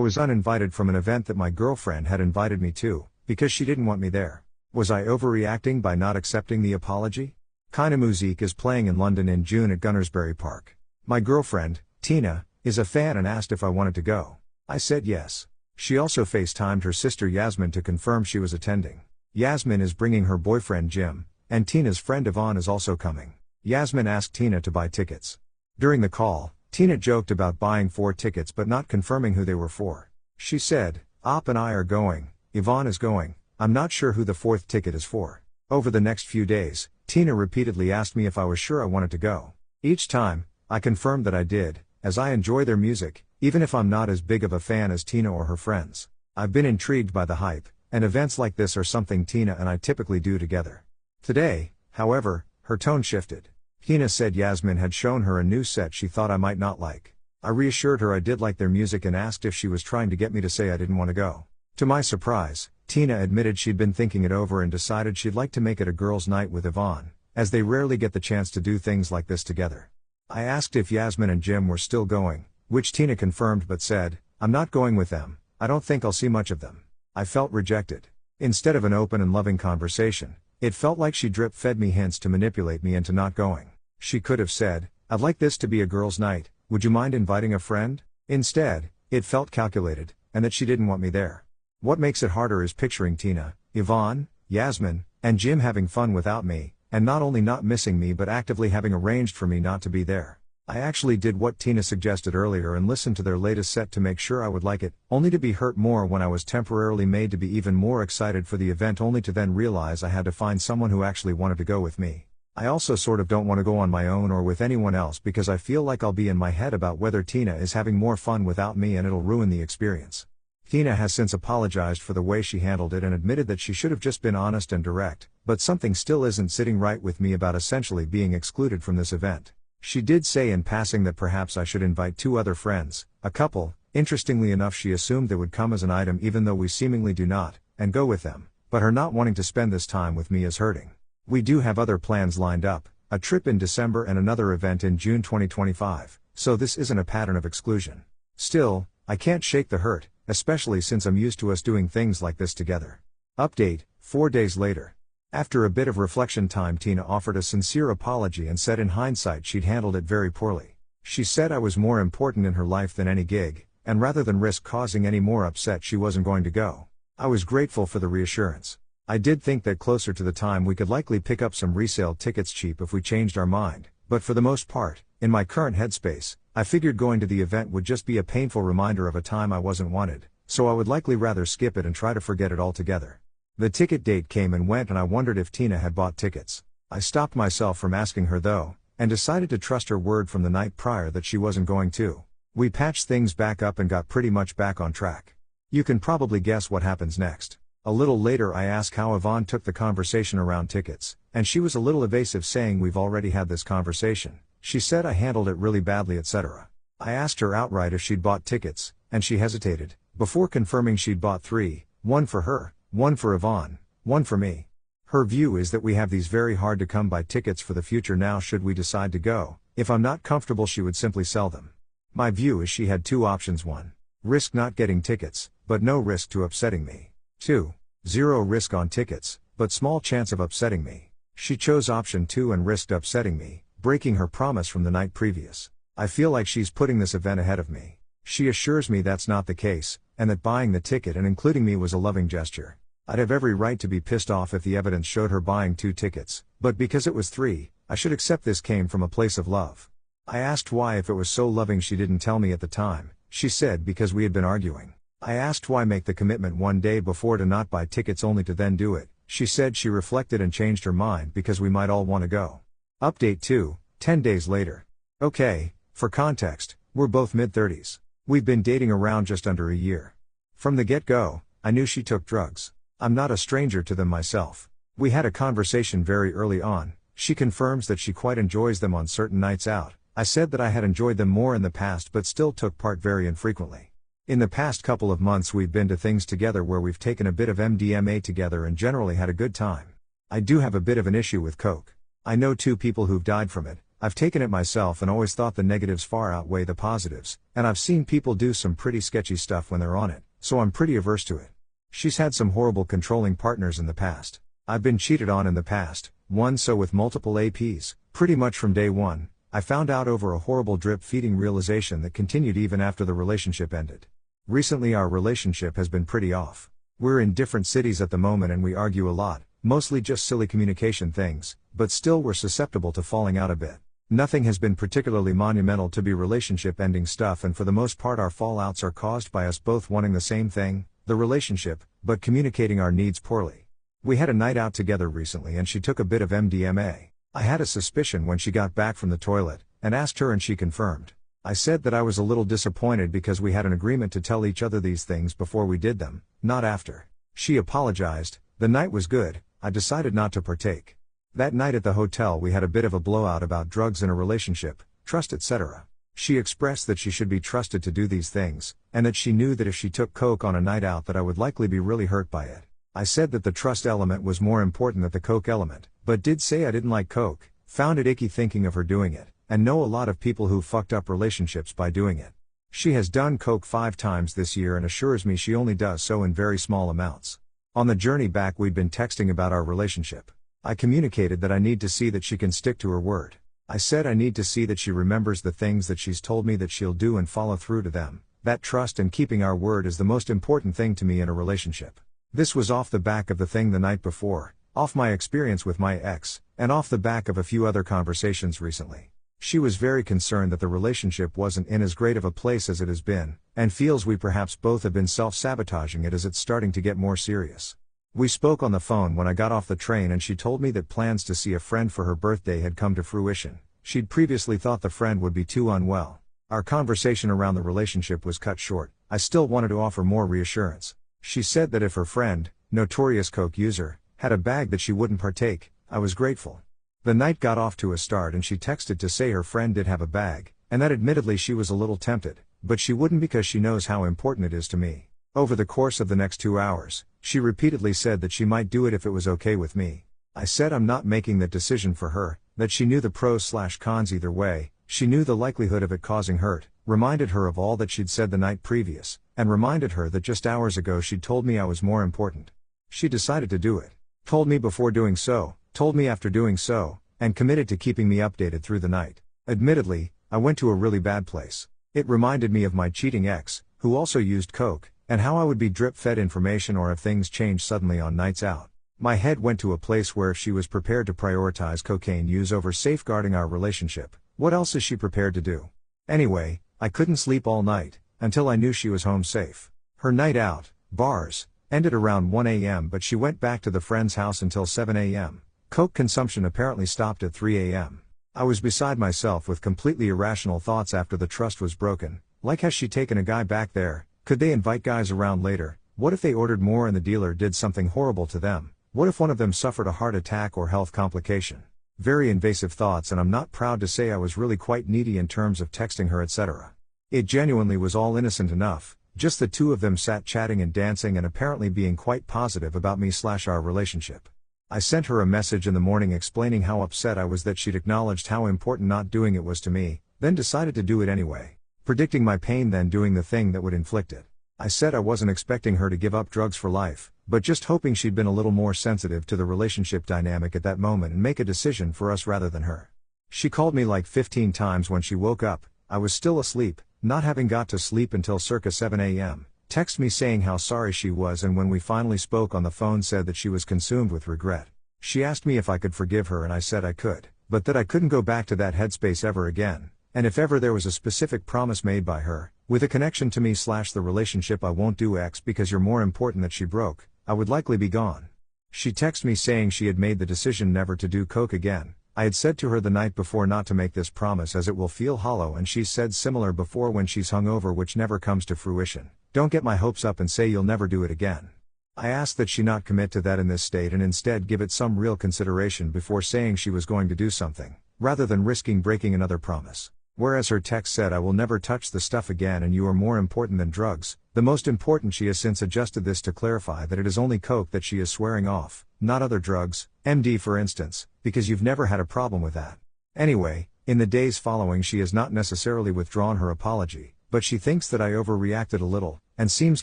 I was uninvited from an event that my girlfriend had invited me to, because she didn't want me there. Was I overreacting by not accepting the apology? Keine Musik is playing in London in June at Gunnersbury Park. My girlfriend, Tina, is a fan and asked if I wanted to go. I said yes. She also FaceTimed her sister Yasmin to confirm she was attending. Yasmin is bringing her boyfriend Jim, and Tina's friend Yvonne is also coming. Yasmin asked Tina to buy tickets. During the call, Tina joked about buying 4 tickets but not confirming who they were for. She said, "Op and I are going, Yvonne is going, I'm not sure who the 4th ticket is for." Over the next few days, Tina repeatedly asked me if I was sure I wanted to go. Each time, I confirmed that I did, as I enjoy their music, even if I'm not as big of a fan as Tina or her friends. I've been intrigued by the hype, and events like this are something Tina and I typically do together. Today, however, her tone shifted. Tina said Yasmin had shown her a new set she thought I might not like. I reassured her I did like their music and asked if she was trying to get me to say I didn't want to go. To my surprise, Tina admitted she'd been thinking it over and decided she'd like to make it a girls' night with Yvonne, as they rarely get the chance to do things like this together. I asked if Yasmin and Jim were still going, which Tina confirmed but said, "I'm not going with them, I don't think I'll see much of them." I felt rejected. Instead of an open and loving conversation, it felt like she drip-fed me hints to manipulate me into not going. She could have said, "I'd like this to be a girls' night, would you mind inviting a friend?" Instead, it felt calculated, and that she didn't want me there. What makes it harder is picturing Tina, Yvonne, Yasmin, and Jim having fun without me, and not only not missing me but actively having arranged for me not to be there. I actually did what Tina suggested earlier and listened to their latest set to make sure I would like it, only to be hurt more when I was temporarily made to be even more excited for the event only to then realize I had to find someone who actually wanted to go with me. I also sort of don't want to go on my own or with anyone else because I feel like I'll be in my head about whether Tina is having more fun without me and it'll ruin the experience. Tina has since apologized for the way she handled it and admitted that she should have just been honest and direct, but something still isn't sitting right with me about essentially being excluded from this event. She did say in passing that perhaps I should invite 2 other friends, a couple. Interestingly enough, she assumed they would come as an item even though we seemingly do not, and go with them, but her not wanting to spend this time with me is hurting. We do have other plans lined up, a trip in December and another event in June 2025, so this isn't a pattern of exclusion. Still, I can't shake the hurt, especially since I'm used to us doing things like this together. Update, 4 days later. After a bit of reflection time, Tina offered a sincere apology and said in hindsight she'd handled it very poorly. She said I was more important in her life than any gig, and rather than risk causing any more upset she wasn't going to go. I was grateful for the reassurance. I did think that closer to the time we could likely pick up some resale tickets cheap if we changed our mind, but for the most part, in my current headspace, I figured going to the event would just be a painful reminder of a time I wasn't wanted, so I would likely rather skip it and try to forget it altogether. The ticket date came and went and I wondered if Tina had bought tickets. I stopped myself from asking her though, and decided to trust her word from the night prior that she wasn't going to. We patched things back up and got pretty much back on track. You can probably guess what happens next. A little later I asked how Yvonne took the conversation around tickets, and she was a little evasive saying we've already had this conversation. She said I handled it really badly etc. I asked her outright if she'd bought tickets, and she hesitated, before confirming she'd bought 3, 1 for her, 1 for Yvonne, 1 for me. Her view is that we have these very hard to come by tickets for the future now should we decide to go. If I'm not comfortable she would simply sell them. My view is she had 2 options: 1. Risk not getting tickets, but no risk to upsetting me. 2. 0 risk on tickets, but small chance of upsetting me. She chose option 2 and risked upsetting me, breaking her promise from the night previous. I feel like she's putting this event ahead of me. She assures me that's not the case, and that buying the ticket and including me was a loving gesture. I'd have every right to be pissed off if the evidence showed her buying 2 tickets, but because it was 3, I should accept this came from a place of love. I asked why if it was so loving she didn't tell me at the time. She said because we had been arguing. I asked why make the commitment one day before to not buy tickets only to then do it. She said she reflected and changed her mind because we might all want to go. Update 2, 10 days later. Okay, for context, we're both mid-30s. We've been dating around just under a year. From the get-go, I knew she took drugs. I'm not a stranger to them myself. We had a conversation very early on. She confirms that she quite enjoys them on certain nights out. I said that I had enjoyed them more in the past but still took part very infrequently. In the past couple of months we've been to things together where we've taken a bit of MDMA together and generally had a good time. I do have a bit of an issue with coke. I know 2 people who've died from it, I've taken it myself and always thought the negatives far outweigh the positives, and I've seen people do some pretty sketchy stuff when they're on it, so I'm pretty averse to it. She's had some horrible controlling partners in the past. I've been cheated on in the past, one so with multiple APs, pretty much from day one. I found out over a horrible drip-feeding realization that continued even after the relationship ended. Recently our relationship has been pretty off. We're in different cities at the moment and we argue a lot, mostly just silly communication things, but still we're susceptible to falling out a bit. Nothing has been particularly monumental to be relationship-ending stuff, and for the most part our fallouts are caused by us both wanting the same thing, the relationship, but communicating our needs poorly. We had a night out together recently and she took a bit of MDMA. I had a suspicion when she got back from the toilet, and asked her and she confirmed. I said that I was a little disappointed because we had an agreement to tell each other these things before we did them, not after. She apologized. The night was good. I decided not to partake. That night at the hotel we had a bit of a blowout about drugs in a relationship, trust etc. She expressed that she should be trusted to do these things, and that she knew that if she took coke on a night out that I would likely be really hurt by it. I said that the trust element was more important than the coke element, but did say I didn't like coke, found it icky thinking of her doing it, and know a lot of people who fucked up relationships by doing it. She has done coke 5 times this year and assures me she only does so in very small amounts. On the journey back we'd been texting about our relationship. I communicated that I need to see that she can stick to her word. I said I need to see that she remembers the things that she's told me that she'll do and follow through to them. That trust and keeping our word is the most important thing to me in a relationship. This was off the back of the thing the night before, off my experience with my ex, and off the back of a few other conversations recently. She was very concerned that the relationship wasn't in as great of a place as it has been, and feels we perhaps both have been self-sabotaging it as it's starting to get more serious. We spoke on the phone when I got off the train and she told me that plans to see a friend for her birthday had come to fruition. She'd previously thought the friend would be too unwell. Our conversation around the relationship was cut short. I still wanted to offer more reassurance. She said that if her friend, notorious coke user, had a bag that she wouldn't partake. I was grateful. The night got off to a start and she texted to say her friend did have a bag, and that admittedly she was a little tempted, but she wouldn't because she knows how important it is to me. Over the course of the next 2 hours, she repeatedly said that she might do it if it was okay with me. I said I'm not making that decision for her, that she knew the pros/cons either way, she knew the likelihood of it causing hurt, reminded her of all that she'd said the night previous, and reminded her that just hours ago she'd told me I was more important. She decided to do it. Told me before doing so, told me after doing so, and committed to keeping me updated through the night. Admittedly, I went to a really bad place. It reminded me of my cheating ex, who also used coke, and how I would be drip-fed information or if things changed suddenly on nights out. My head went to a place where if she was prepared to prioritize cocaine use over safeguarding our relationship, what else is she prepared to do? Anyway, I couldn't sleep all night, until I knew she was home safe. Her night out, bars, ended around 1 a.m. but she went back to the friend's house until 7 a.m. Coke consumption apparently stopped at 3 a.m. I was beside myself with completely irrational thoughts after the trust was broken, like has she taken a guy back there, could they invite guys around later, what if they ordered more and the dealer did something horrible to them, what if one of them suffered a heart attack or health complication? Very invasive thoughts, and I'm not proud to say I was really quite needy in terms of texting her etc. It genuinely was all innocent enough, just the two of them sat chatting and dancing and apparently being quite positive about me/our relationship. I sent her a message in the morning explaining how upset I was that she'd acknowledged how important not doing it was to me, then decided to do it anyway, predicting my pain then doing the thing that would inflict it. I said I wasn't expecting her to give up drugs for life, but just hoping she'd been a little more sensitive to the relationship dynamic at that moment and make a decision for us rather than her. She called me like 15 times when she woke up. I was still asleep, not having got to sleep until circa 7 a.m. Text me saying how sorry she was, and when we finally spoke on the phone said that she was consumed with regret. She asked me if I could forgive her and I said I could, but that I couldn't go back to that headspace ever again, and if ever there was a specific promise made by her, with a connection to me/the relationship, I won't do X because you're more important, that she broke, I would likely be gone. She texted me saying she had made the decision never to do coke again. I had said to her the night before not to make this promise as it will feel hollow, and she said similar before when she's hungover, which never comes to fruition. Don't get my hopes up and say you'll never do it again. I asked that she not commit to that in this state and instead give it some real consideration before saying she was going to do something, rather than risking breaking another promise. Whereas her text said I will never touch the stuff again and you are more important than drugs, the most important. She has since adjusted this to clarify that it is only coke that she is swearing off, not other drugs, MD for instance, because you've never had a problem with that. Anyway, In the days following, she has not necessarily withdrawn her apology, but she thinks that I overreacted a little, and seems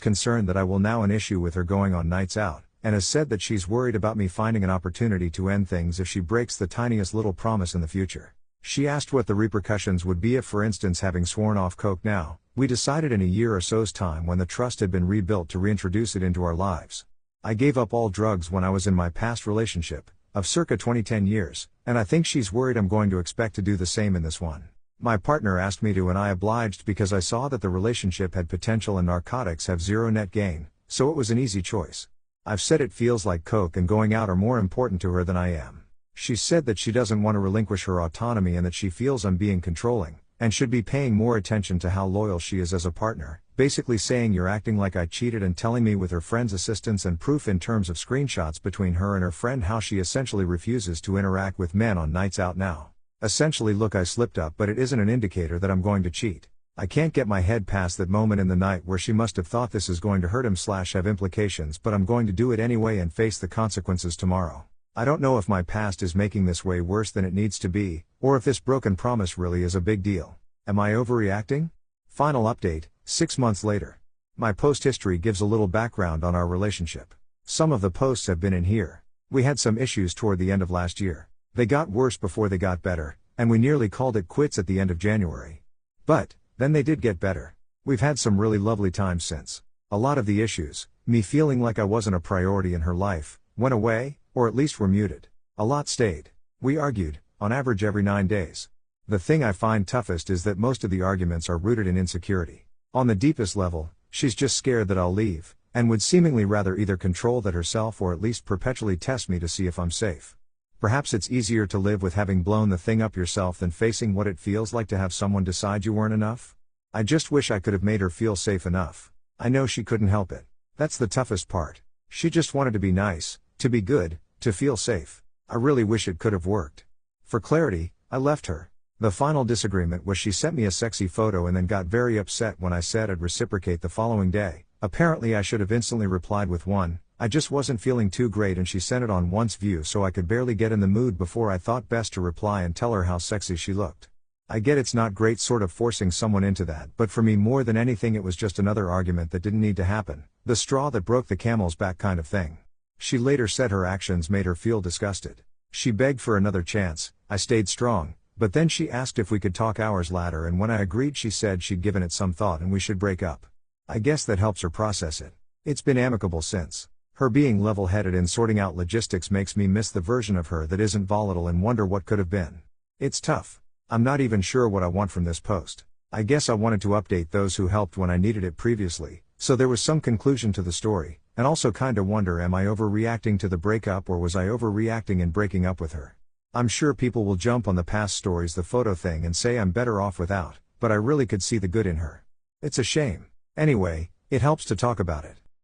concerned that I will now an issue with her going on nights out, and has said that she's worried about me finding an opportunity to end things if she breaks the tiniest little promise in the future. She asked what the repercussions would be if, for instance, having sworn off coke now, we decided in a year or so's time when the trust had been rebuilt to reintroduce it into our lives. I gave up all drugs when I was in my past relationship, of circa 20-10 years, and I think she's worried I'm going to expect to do the same in this one. My partner asked me to and I obliged because I saw that the relationship had potential and narcotics have zero net gain, so it was an easy choice. I've said it feels like coke and going out are more important to her than I am. She said that she doesn't want to relinquish her autonomy and that she feels I'm being controlling, and should be paying more attention to how loyal she is as a partner, basically saying you're acting like I cheated and telling me with her friend's assistance and proof in terms of screenshots between her and her friend how she essentially refuses to interact with men on nights out now. Essentially, look, I slipped up, but it isn't an indicator that I'm going to cheat. I can't get my head past that moment in the night where she must have thought this is going to hurt him/have implications, but I'm going to do it anyway and face the consequences tomorrow. I don't know if my past is making this way worse than it needs to be, or if this broken promise really is a big deal. Am I overreacting? Final update, 6 months later. My post history gives a little background on our relationship. Some of the posts have been in here. We had some issues toward the end of last year. They got worse before they got better, and we nearly called it quits at the end of January. But then they did get better. We've had some really lovely times since. A lot of the issues, me feeling like I wasn't a priority in her life, went away, or at least were muted. A lot stayed. We argued, on average every 9 days. The thing I find toughest is that most of the arguments are rooted in insecurity. On the deepest level, she's just scared that I'll leave, and would seemingly rather either control that herself or at least perpetually test me to see if I'm safe. Perhaps it's easier to live with having blown the thing up yourself than facing what it feels like to have someone decide you weren't enough. I just wish I could have made her feel safe enough. I know she couldn't help it. That's the toughest part. She just wanted to be nice, to be good, to feel safe. I really wish it could have worked. For clarity, I left her. The final disagreement was she sent me a sexy photo and then got very upset when I said I'd reciprocate the following day. Apparently I should have instantly replied with one, I just wasn't feeling too great, and she sent it on once view, so I could barely get in the mood before I thought best to reply and tell her how sexy she looked. I get it's not great sort of forcing someone into that, but for me more than anything it was just another argument that didn't need to happen, the straw that broke the camel's back kind of thing. She later said her actions made her feel disgusted. She begged for another chance. I stayed strong, but then she asked if we could talk hours later, and when I agreed she said she'd given it some thought and we should break up. I guess that helps her process it. It's been amicable since. Her being level-headed and sorting out logistics makes me miss the version of her that isn't volatile and wonder what could have been. It's tough. I'm not even sure what I want from this post. I guess I wanted to update those who helped when I needed it previously, so there was some conclusion to the story, and also kinda wonder, am I overreacting to the breakup, or was I overreacting in breaking up with her? I'm sure people will jump on the past stories, the photo thing, and say I'm better off without, but I really could see the good in her. It's a shame. Anyway, it helps to talk about it.